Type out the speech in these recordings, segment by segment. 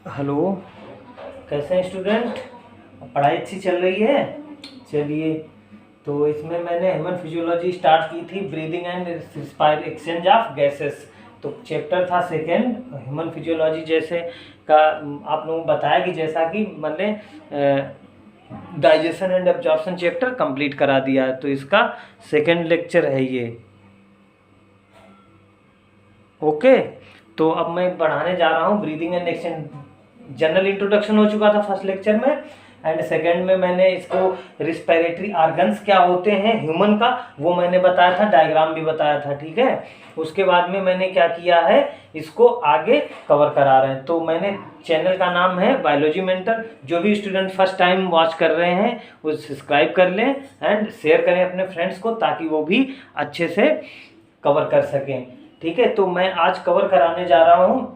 Hello. कैसे हैं student? पढ़ाई अच्छी चल रही है? चलिए, तो इसमें मैंने ह्यूमन फिजियोलॉजी स्टार्ट की थी, breathing and exchange of gases. तो चैप्टर था सेकेंड ह्यूमन फिजियोलॉजी। जैसे का आप लोगों को बताया कि जैसा कि मैंने digestion and absorption chapter complete करा दिया है, तो इसका सेकेंड लेक्चर है ये। ओके, तो अब मैं बढ़ाने जा रहा हूँ breathing and exchange. General introduction हो चुका था फर्स्ट लेक्चर में, एंड सेकंड में मैंने इसको रिस्पिरेटरी ऑर्गन्स क्या होते हैं ह्यूमन का वो मैंने बताया था, डायग्राम भी बताया था। ठीक है, उसके बाद में मैंने क्या किया है, इसको आगे कवर करा रहे हैं। तो मैंने चैनल का नाम है बायोलॉजी मेंटर। जो भी स्टूडेंट फर्स्ट टाइम वॉच कर रहे हैं वो सब्सक्राइब कर लें एंड शेयर करें अपने फ्रेंड्स को, ताकि वो भी अच्छे से कवर कर सकें। ठीक है, तो मैं आज कवर कराने जा रहा हूँ।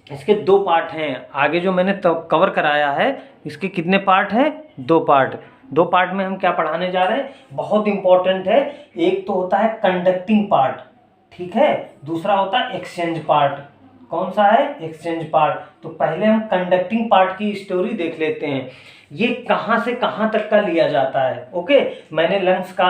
इसके दो पार्ट हैं। आगे जो मैंने कवर कराया है, इसके कितने पार्ट हैं? दो पार्ट। दो पार्ट में हम क्या पढ़ाने जा रहे हैं, बहुत इंपॉर्टेंट है। एक तो होता है कंडक्टिंग पार्ट, ठीक है, दूसरा होता है एक्सचेंज पार्ट। कौन सा है? Exchange part. तो पहले हम कंडक्टिंग पार्ट की स्टोरी देख लेते हैं। ये कहाँ से कहाँ तक का लिया जाता है। ओके, मैंने लंग्स का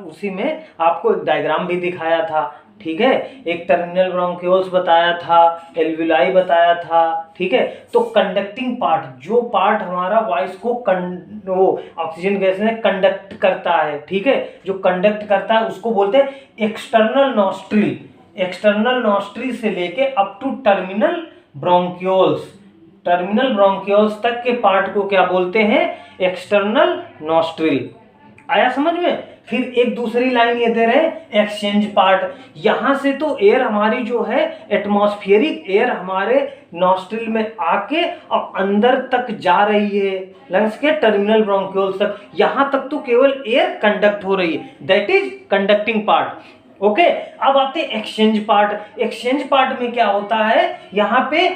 उसी में आपको एक डायग्राम भी दिखाया था। ठीक है, एक टर्मिनल ब्रोंक्यूल्स बताया था, एल्वुलाई बताया था। ठीक है, तो कंडक्टिंग पार्ट, जो पार्ट हमारा वॉइस को वो ऑक्सीजन गैस में कंडक्ट करता है, ठीक है, जो कंडक्ट करता है उसको बोलते हैं एक्सटर्नल नॉस्ट्रिल। एक्सटर्नल नॉस्ट्रिल से लेके up to terminal bronchioles, terminal bronchioles तक के पार्ट को क्या बोलते हैं? External nostril. आया समझ में? फिर एक दूसरी लाइन ये दे रहे हैं एक्सचेंज पार्ट। यहां से तो एयर हमारी जो है एटमॉस्फेरिक एयर हमारे नॉस्ट्रिल में आके और अंदर तक जा रही है, लंग्स के टर्मिनल ब्रोंक्यूल्स तक। यहां तक तो केवल एयर कंडक्ट हो रही है, that is conducting part. Okay, अब आते हैं एक्सचेंज पार्ट। एक्सचेंज पार्ट में क्या होता है, यहाँ पे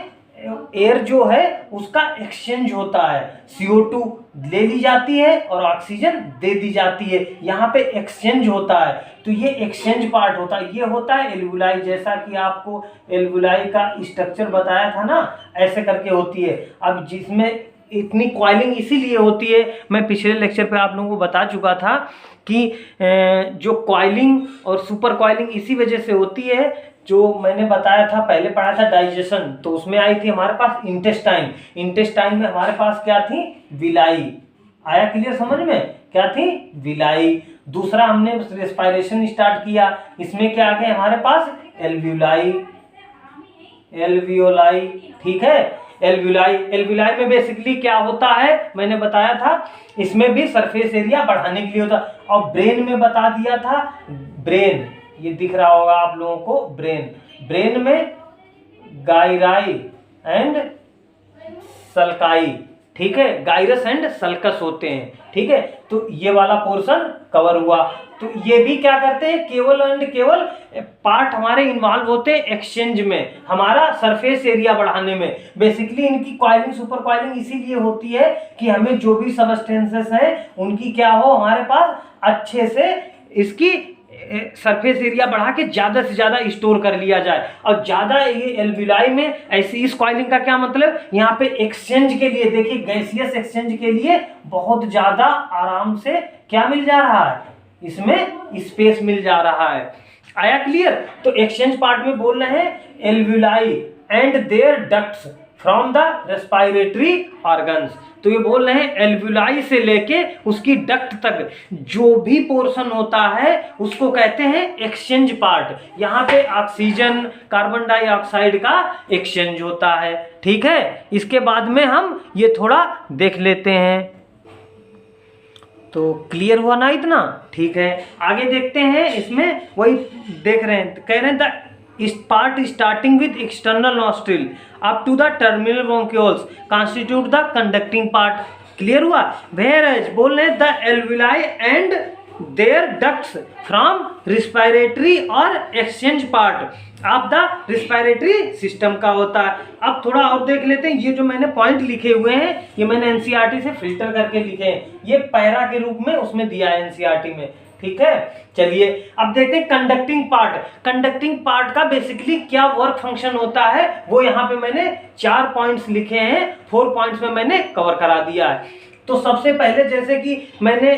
एयर जो है उसका एक्सचेंज होता है। CO2 ले ली जाती है और ऑक्सीजन दे दी जाती है, यहाँ पे एक्सचेंज होता है। तो ये एक्सचेंज पार्ट होता है। ये होता है एल्वुलाई, जैसा कि आपको एल्वुलाई का स्ट्रक्चर बताया था ना, ऐसे करके होती है। अब जिसमें इतनी कॉइलिंग इसीलिए होती है, मैं पिछले लेक्चर पे आप लोगों को बता चुका था कि जो कॉइलिंग और सुपर कॉइलिंग इसी वजह से होती है। जो मैंने बताया था, पहले पढ़ा था डाइजेशन, तो उसमें आई थी हमारे पास इंटेस्टाइन। इंटेस्टाइन में हमारे पास क्या थी? विलाई। आया क्लियर समझ में? क्या थी? विलाई। दूसरा हमने रेस्पिरेशन स्टार्ट किया, इसमें क्या आ गए हमारे पास? Alveoli, alveoli. ठीक है, एल्वुलाई। एल्वुलाई में बेसिकली क्या होता है, मैंने बताया था, इसमें भी सरफेस एरिया बढ़ाने के लिए होता। और ब्रेन में बता दिया था, ब्रेन ये दिख रहा होगा आप लोगों को, ब्रेन। ब्रेन में गायराई एंड सल्काई, ठीक है, गायरस एंड सल्कस होते हैं। ठीक है, तो ये वाला पोर्शन कवर हुआ। तो ये भी क्या करते हैं, केवल एंड केवल पार्ट हमारे इन्वॉल्व होते हैं एक्सचेंज में, हमारा सरफेस एरिया बढ़ाने में। बेसिकली इनकी कॉइलिंग सुपर कॉइलिंग इसीलिए होती है कि हमें जो भी सबस्टेंसेस हैं उनकी क्या हो, हमारे पास अच्छे से इसकी सरफेस एरिया बढ़ा के ज्यादा से ज्यादा स्टोर कर लिया जाए। और ज्यादा ये एल्वुलाई में ऐसी इस कॉइलिंग का क्या मतलब, यहाँ पे एक्सचेंज के लिए देखिए, गैसियस एक्सचेंज के लिए बहुत ज्यादा आराम से क्या मिल जा रहा है, इसमें स्पेस मिल जा रहा है। आया क्लियर? तो एक्सचेंज पार्ट में बोल रहे हैं alveoli and their ducts from the respiratory organs. तो ये बोल रहे हैं एल्वुलाई से लेके उसकी डक्ट तक जो भी पोर्शन होता है उसको कहते हैं एक्सचेंज पार्ट। यहाँ पे ऑक्सीजन कार्बन डाइऑक्साइड का एक्सचेंज होता है। ठीक है, इसके बाद में हम ये थोड़ा देख लेते हैं। तो क्लियर हुआ ना इतना? ठीक है, आगे देखते हैं। इसमें वही देख रहे हैं, कह रहे हैं इस part starting with external nostril up to the terminal bronchioles constitute the conducting part. Clear हुआ? वेयरएज बोल रहे the alveoli and their ducts from respiratory और exchange part of the respiratory system का होता है। अब थोड़ा और देख लेते हैं। ये जो मैंने पॉइंट लिखे हुए हैं ये मैंने एनसीईआरटी से फिल्टर करके लिखे हैं, ये पैरा के रूप में उसमें दिया है एनसीईआरटी में। ठीक है। चलिए अब देखते हैं कंडक्टिंग पार्ट। कंडक्टिंग पार्ट का बेसिकली क्या वर्क फंक्शन होता है वो यहाँ पे मैंने 4 पॉइंट्स लिखे हैं, 4 पॉइंट्स में मैंने कवर करा दिया है। तो सबसे पहले जैसे कि मैंने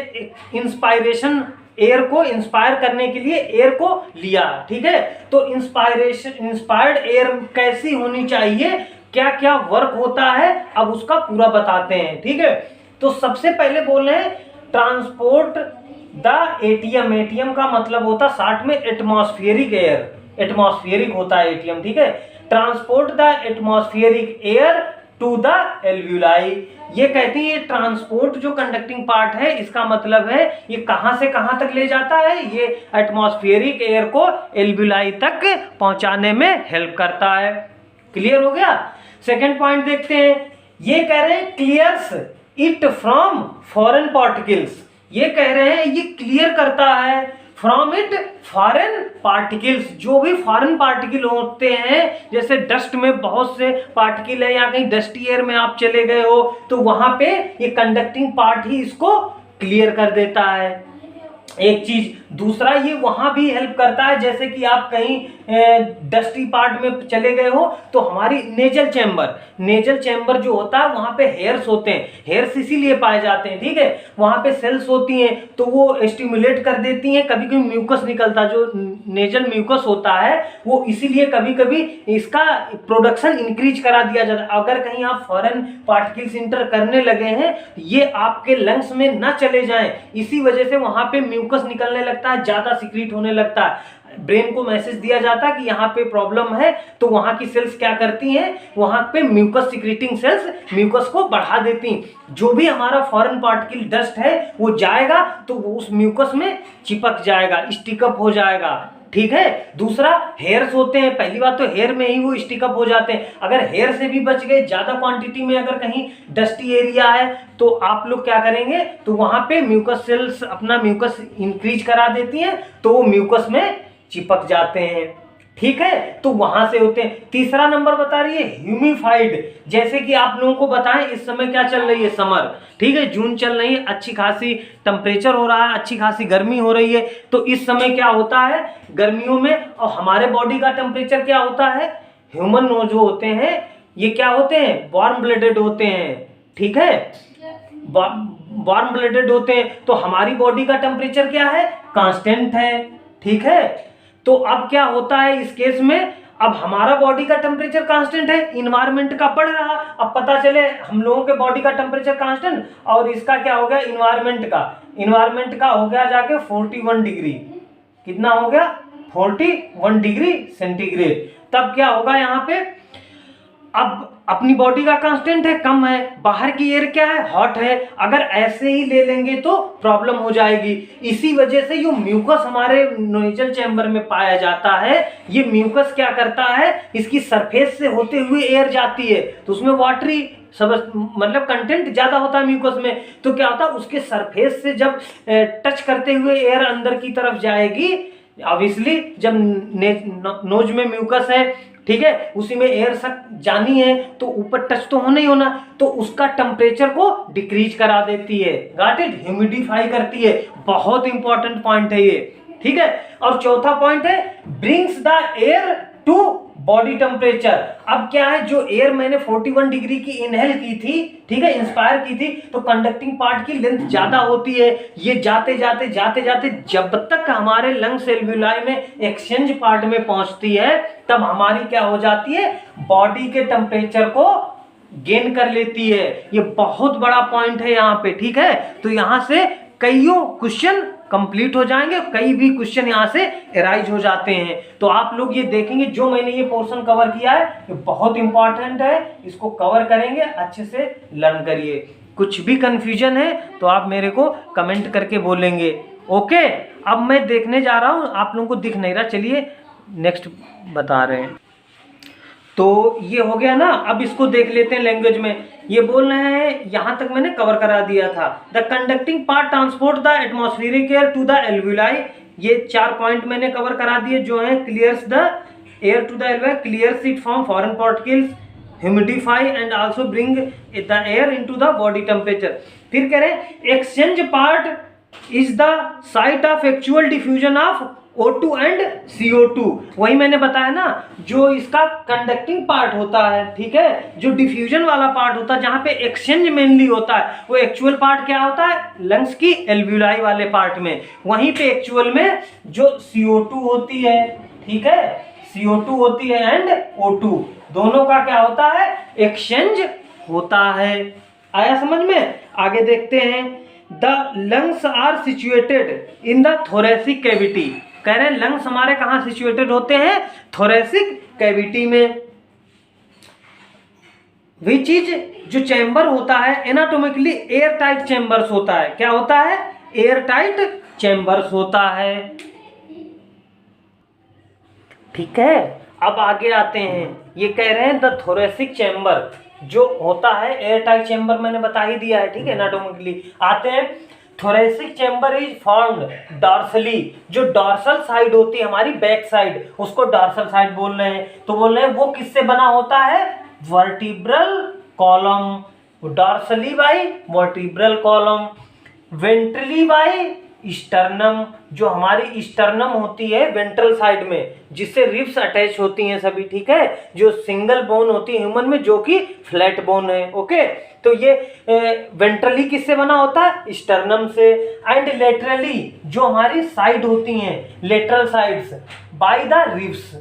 इंस्पायरेशन, एयर को इंस्पायर करने के लिए एयर को लिया, ठीक है। तो इंस्पायर्ड एयर कैसी होनी चाहिए, क्या क्या वर्क होता है, अब उसका पूरा बताते हैं, ठीक है। तो सबसे पहले बोल रहे हैं ट्रांसपोर्ट द एटीएम। एटीएम का मतलब होता शॉर्ट में एटमॉस्फेरिक एयर, एटमॉस्फेरिक होता है एटीएम, ठीक है। Transport the atmospheric air to the alveoli. ये कहती है ट्रांसपोर्ट जो कंडक्टिंग पार्ट है इसका मतलब है ये कहां से कहां तक ले जाता है, ये एटमॉस्फेरिक एयर को एल्व्यूलाई तक पहुंचाने में हेल्प करता है। क्लियर हो गया। सेकंड पॉइंट देखते हैं, ये कह रहे हैं clears it from foreign particles. ये कह रहे हैं ये क्लियर करता है फ्रॉम इट फॉरेन पार्टिकल्स, जो भी फॉरेन पार्टिकल होते हैं, जैसे डस्ट में बहुत से पार्टिकल है या कहीं डस्टी एयर में आप चले गए हो तो वहां पे ये कंडक्टिंग पार्ट ही इसको क्लियर कर देता है। एक चीज, दूसरा ये वहां भी हेल्प करता है, जैसे कि आप कहीं डस्टी पार्ट में चले गए हो तो हमारी नेजल चैम्बर जो होता है वहां पे हेयर्स होते हैं, हेयर्स इसीलिए पाए जाते हैं, ठीक है। वहां पे सेल्स होती हैं तो वो स्टिमुलेट कर देती हैं, कभी कभी म्यूकस निकलता, जो नेजल म्यूकस होता है वो इसीलिए कभी कभी इसका प्रोडक्शन इंक्रीज करा दिया जाता है। अगर कहीं आप फॉरेन पार्टिकल्स इंटर करने लगे हैं ये आपके लंग्स में ना चले जाएं, इसी वजह से वहां पे म्यूकस निकलने लगता है, ज्यादा सीक्रेट होने लगता है, ब्रेन को मैसेज दिया जाता है कि यहाँ पे प्रॉब्लम है, तो वहां की सेल्स क्या करती हैं, वहां पे म्यूकस सिक्रेटिंग सेल्स म्यूकस को बढ़ा देती हैं। जो भी हमारा फॉरेन पार्टिकल डस्ट है वो जाएगा तो वो उस म्यूकस में चिपक जाएगा, स्टिकअप हो जाएगा, ठीक है। दूसरा हेयर्स होते हैं, पहली बात तो हेयर में ही वो स्टिकअप हो जाते हैं। अगर हेयर से भी बच गए, ज्यादा क्वांटिटी में अगर कहीं डस्टी एरिया है तो आप लोग क्या करेंगे, तो वहां पे म्यूकस सेल्स अपना म्यूकस इंक्रीज करा देती हैं तो वो म्यूकस में चिपक जाते हैं, ठीक है। तो वहां से होते हैं। तीसरा नंबर बता रही है ह्यूमिफाइड। जैसे कि आप लोगों को बताएं इस समय क्या चल रही है, समर, ठीक है, जून चल रही है, अच्छी खासी टेम्परेचर हो रहा है, अच्छी खासी गर्मी हो रही है। तो इस समय क्या होता है गर्मियों में, और हमारे बॉडी का टेम्परेचर क्या होता है, ह्यूमन जो होते हैं ये क्या होते हैं, वार्म ब्लडेड होते हैं, ठीक है, वार्म ब्लडेड होते हैं। तो हमारी बॉडी का टेम्परेचर क्या है, कांस्टेंट है, ठीक है। तो अब क्या होता है इस केस में, अब हमारा बॉडी का टेम्परेचर कांस्टेंट है, इन्वायरमेंट का बढ़ रहा, अब पता चले हम लोगों के बॉडी का टेम्परेचर कांस्टेंट और इसका क्या हो गया, इन्वायरमेंट का हो गया जाके 41 डिग्री, कितना हो गया 41 डिग्री सेंटीग्रेड। तब क्या होगा यहाँ पे, अब अपनी बॉडी का कांस्टेंट है, कम है, बाहर की एयर क्या है, हॉट है, अगर ऐसे ही ले लेंगे तो प्रॉब्लम हो जाएगी। इसी वजह से जो म्यूकस हमारे नेजल चैम्बर में पाया जाता है, ये म्यूकस क्या करता है, इसकी सरफेस से होते हुए एयर जाती है तो उसमें वाटरी सब मतलब कंटेंट ज्यादा होता है म्यूकस में, तो क्या होता है उसके सरफेस से जब टच करते हुए एयर अंदर की तरफ जाएगी, ऑब्वियसली जब नोज में म्यूकस है, ठीक है, उसी में एयर सक जानी है तो ऊपर टच तो होना ही होना, तो उसका टेम्परेचर को डिक्रीज करा देती है, गॉट इट, ह्यूमिडिफाई करती है। बहुत इंपॉर्टेंट पॉइंट है ये, ठीक है। और चौथा पॉइंट है brings the air to body temperature. अब क्या है, जो एयर मैंने 41 डिग्री की इनहेल की थी, ठीक है, इंस्पायर की थी, तो कंडक्टिंग पार्ट की लेंथ ज्यादा होती है, ये जाते जाते जब तक हमारे लंग्स एल्वियोलाई में एक्सचेंज पार्ट में पहुंचती है तब हमारी क्या हो जाती है, बॉडी के टेम्परेचर को गेन कर लेती है। ये बहुत बड़ा पॉइंट है यहाँ पे, ठीक है। तो यहाँ से कईयों क्वेश्चन कंप्लीट हो जाएंगे, कई भी क्वेश्चन यहाँ से एराइज हो जाते हैं। तो आप लोग ये देखेंगे जो मैंने ये पोर्शन कवर किया है ये बहुत इंपॉर्टेंट है, इसको कवर करेंगे, अच्छे से लर्न करिए। कुछ भी कंफ्यूजन है तो आप मेरे को कमेंट करके बोलेंगे, ओके। अब मैं देखने जा रहा हूँ, आप लोगों को दिख नहीं रहा, चलिए नेक्स्ट बता रहे हैं। तो ये हो गया ना, अब इसको देख लेते हैं लैंग्वेज में। ये बोल रहे हैं, यहां तक मैंने कवर करा दिया था, the conducting part transport the atmospheric air to the alveoli. ये 4 पॉइंट मैंने कवर करा दिए जो है, clears the air to the alveoli, clears it from foreign particles, humidify and also bring the air into the body temperature. फिर कह रहे हैं exchange part is the site of actual diffusion of O2 and CO2। वही मैंने बताया ना, जो इसका कंडक्टिंग पार्ट होता है, ठीक है, जो डिफ्यूजन वाला पार्ट होता है जहां पे एक्सचेंज मेनली होता है, वो एक्चुअल पार्ट क्या होता है, लंग्स की एल्वियोलाई वाले पार्ट में। वहीं पे एक्चुअल में जो CO2 होती है, ठीक है, CO2 होती है एंड O2, दोनों का क्या होता है, एक्सचेंज होता है। आया समझ में? आगे देखते हैं। The lungs are situated in the thoracic cavity. कह रहे हैं लंग्स हमारे कहाँ सिचुएटेड होते हैं, थोरेसिक कैविटी में। विच इज, जो चैम्बर होता है एनाटोमिकली एयर टाइट चैम्बर्स होता है। क्या होता है, एयर टाइट चैम्बर्स होता है, ठीक है। अब आगे आते हैं, ये कह रहे हैं द थोरेसिक चैम्बर जो होता है एयर टाइट चैम्बर, मैंने बता ही दिया है, ठीक है, एनाटोमिकली। आते हैं, thoracic chamber is found dorsally, जो डॉर्सल साइड होती है हमारी बैक साइड, उसको डॉर्सल साइड बोल रहे हैं। तो बोल रहे हैं वो किससे बना होता है, vertebral column. Dorsally by vertebral column, ventrally by sternum, जो हमारी स्टर्नम होती है वेंट्रल साइड में, जिससे रिब्स अटैच होती हैं सभी, ठीक है, जो सिंगल बोन होती है ह्यूमन में, जो कि फ्लैट बोन है, ओके। तो ये वेंट्रली किससे बना होता है, स्टर्नम से। एंड लेटरली, जो हमारी साइड होती हैं, lateral sides, by the ribs,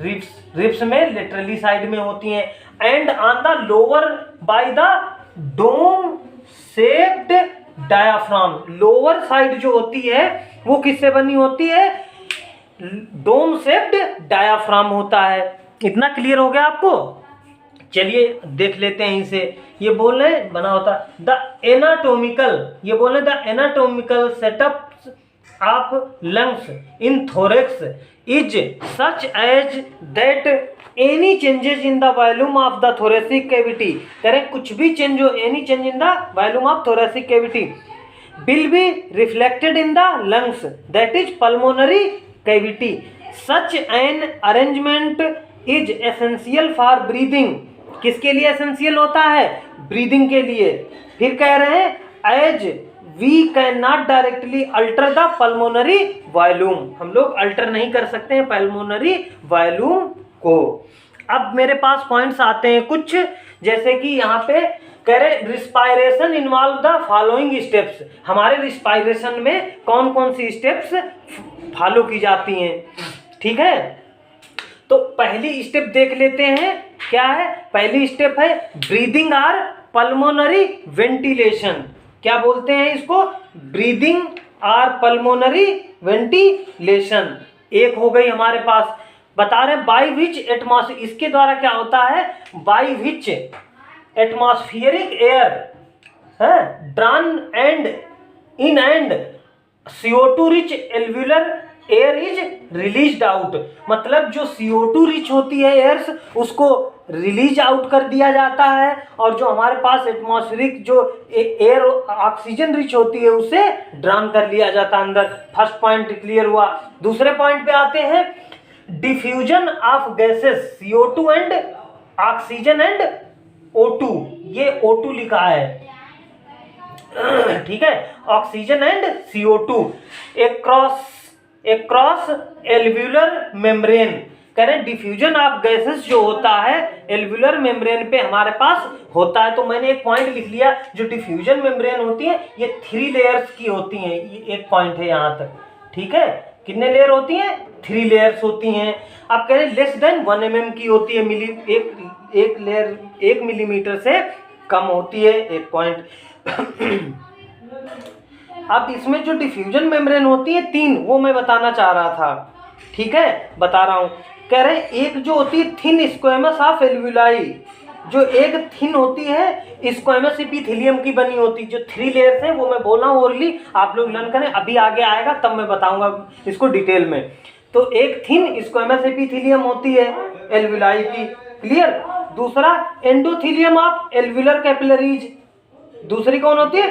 ribs में लेटरली साइड में होती हैं। And on the lower by the dome shaped diaphragm, lower side जो होती है वो किससे बनी होती है, डोम शेप्ड डायाफ्राम होता है। इतना क्लियर हो गया आपको? चलिए देख लेते हैं इसे। ये बोल रहे बना होता द एनाटोमिकल, ये बोल रहे the anatomical setup of lungs in thorax is such as that any changes in the volume of the thoracic cavity, करें कुछ भी चेंज हो, any change in the volume of thoracic cavity will be reflected in the lungs that is pulmonary cavity. Such an arrangement is essential for breathing, किसके लिए essential होता है, breathing के लिए। फिर कह रहे हैं as we can not directly alter the pulmonary volume, हम लोग अल्टर नहीं कर सकते हैं पल्मोनरी वॉल्यूम को। अब मेरे पास पॉइंट्स आते हैं कुछ, जैसे कि यहाँ पे कह रहे respiration involve the following steps, हमारे रिस्पायरेशन में कौन कौन सी स्टेप्स फॉलो की जाती हैं, ठीक है। तो पहली स्टेप देख लेते हैं, क्या है पहली स्टेप है ब्रीदिंग आर पल्मोनरी वेंटिलेशन। क्या बोलते हैं इसको, ब्रीदिंग आर पल्मोनरी वेंटिलेशन। एक हो गई हमारे पास, बता रहे बाई विच एटमॉस्फेयर, इसके द्वारा क्या होता है, बाई विच एटमॉस्फियरिक एयर है drawn and in and CO2 rich alveolar air is released out, मतलब जो CO2 रिच होती है एयर्स उसको रिलीज आउट कर दिया जाता है, और जो हमारे पास एटमॉस्फेरिक जो एयर ऑक्सीजन रिच होती है उसे ड्रॉन कर लिया जाता है अंदर। फर्स्ट पॉइंट क्लियर हुआ। दूसरे पॉइंट पे आते हैं, diffusion of gases CO2 and oxygen and O2, ये O2 लिखा है, ठीक है, oxygen and CO2 across alveolar membrane. कह रहे डिफ्यूजन ऑफ गैसेस जो होता है एल्व्यूलर मेम्ब्रेन पे हमारे पास होता है। तो मैंने एक पॉइंट लिख लिया, जो डिफ्यूजन मेम्ब्रेन होती है ये 3 लेयर्स की होती हैं, ये एक पॉइंट है यहाँ तक, ठीक है। कितने लेयर होती हैं, 3 लेयर्स होती हैं। अब कह रहे लेस देन 1 mm की होती है, एक लेयर 1 मिलीमीटर से कम होती है, एक पॉइंट। अब इसमें जो डिफ्यूजन मेम्ब्रेन होती है 3, वो मैं बताना चाह रहा था, ठीक है, बता रहा हूँ। कह रहे एक जो होती है थिन स्क्वेमस ऑफ एल्व्यूलाई, जो एक थिन होती है स्क्वेमस एपिथेलियम की बनी होती, जो 3 लेयर्स हैं वो मैं बोल रहा हूँ ओरली, आप लोग लर्न करें, अभी आगे आएगा तब मैं बताऊंगा इसको डिटेल में। तो एक थिन स्क्वेमस एपिथेलियम होती है एल्व्यूलाई की, क्लियर। दूसरा एंडोथेलियम ऑफ एल्व्यूलर कैपिलरीज, दूसरी कौन होती है,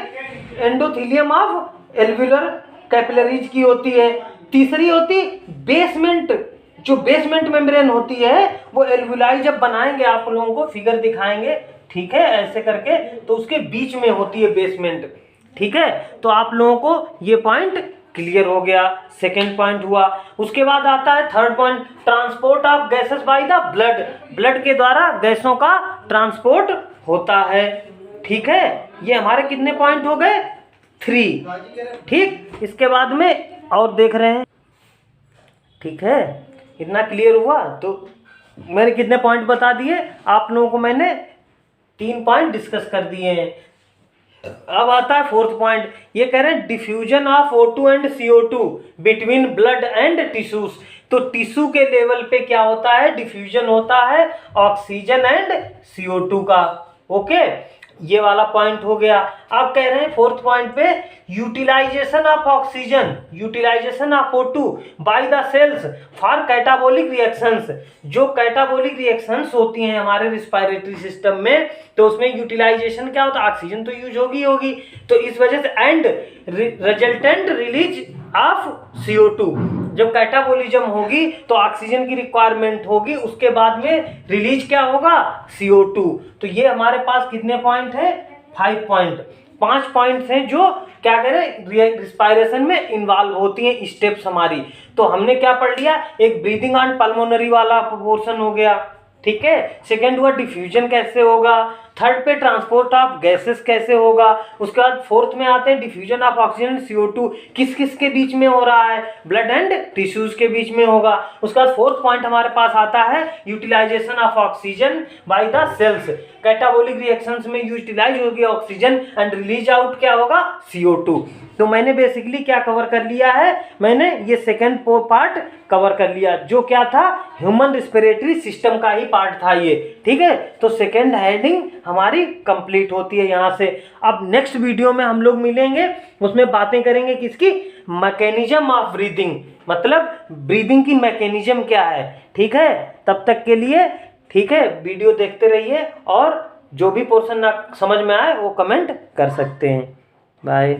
एंडोथेलियम ऑफ एल्व्यूलर कैपिलरीज की होती है। तीसरी होती बेसमेंट, जो बेसमेंट मेम्ब्रेन होती है वो एल्व्यूलाई जब बनाएंगे आप लोगों को फिगर दिखाएंगे, ठीक है, ऐसे करके, तो उसके बीच में होती है बेसमेंट, ठीक है, तो आप लोगों को ये पॉइंट क्लियर हो गया, सेकेंड पॉइंट हुआ। उसके बाद आता है third point, transport of gases by the blood, blood के द्वारा गैसों का ट्रांसपोर्ट होता है। ठीक है, ये हमारे कितने पॉइंट हो गए? 3। ठीक, इसके बाद में और देख रहे हैं। ठीक है, इतना क्लियर हुआ? तो मैंने कितने पॉइंट बता दिए आप लोगों को, मैंने 3 पॉइंट डिस्कस कर दिए हैं। अब आता है फोर्थ पॉइंट, ये कह रहे हैं diffusion of O2 and CO2 between blood and tissues. तो टिश्यू के लेवल पे क्या होता है? डिफ्यूजन होता है ऑक्सीजन एंड CO2 का। ओके, ये वाला पॉइंट हो गया। अब कह रहे हैं फोर्थ पॉइंट पे, utilization of oxygen, utilization of O2 by the cells for catabolic reactions. जो कैटाबोलिक रिएक्शंस होती हैं हमारे रिस्पायरेटरी सिस्टम में, तो उसमें यूटिलाइजेशन क्या होता है? ऑक्सीजन तो यूज होगी। तो इस वजह से and resultant release of CO2, जब कैटाबोलिज्म होगी तो ऑक्सीजन की रिक्वायरमेंट होगी, उसके बाद में रिलीज क्या होगा? CO2। तो ये हमारे पास कितने पॉइंट है? 5 पॉइंट। 5 पॉइंट्स हैं जो क्या करें, रिस्पायरेशन में इन्वॉल्व होती हैं स्टेप्स हमारी। तो हमने क्या पढ़ लिया? एक ब्रीदिंग एंड पल्मोनरी वाला पोर्शन हो गया। ठीक है, सेकेंड हुआ डिफ्यूजन कैसे होगा, थर्ड पे ट्रांसपोर्ट ऑफ गैसेस कैसे होगा, उसके बाद फोर्थ में आते हैं डिफ्यूजन ऑफ ऑक्सीजन CO2 किस किस के बीच में हो रहा है? ब्लड एंड टिश्यूज के बीच में होगा। उसके बाद फोर्थ पॉइंट हमारे पास आता है utilization of oxygen by the cells. Catabolic reactions में यूटिलाइज होगी ऑक्सीजन एंड रिलीज आउट क्या होगा? CO2। तो मैंने बेसिकली क्या कवर कर लिया है? मैंने ये सेकेंड पार्ट कवर कर लिया, जो क्या था? ह्यूमन रिस्पिरेटरी सिस्टम का ही पार्ट था ये। ठीक है, तो सेकेंड हेडिंग हमारी कंप्लीट होती है यहाँ से। अब नेक्स्ट वीडियो में हम लोग मिलेंगे, उसमें बातें करेंगे किसकी? मैकेनिज्म ऑफ ब्रीदिंग, मतलब ब्रीदिंग की मैकेनिज्म क्या है। ठीक है, तब तक के लिए ठीक है, वीडियो देखते रहिए, और जो भी पोर्शन ना समझ में आए वो कमेंट कर सकते हैं। बाय।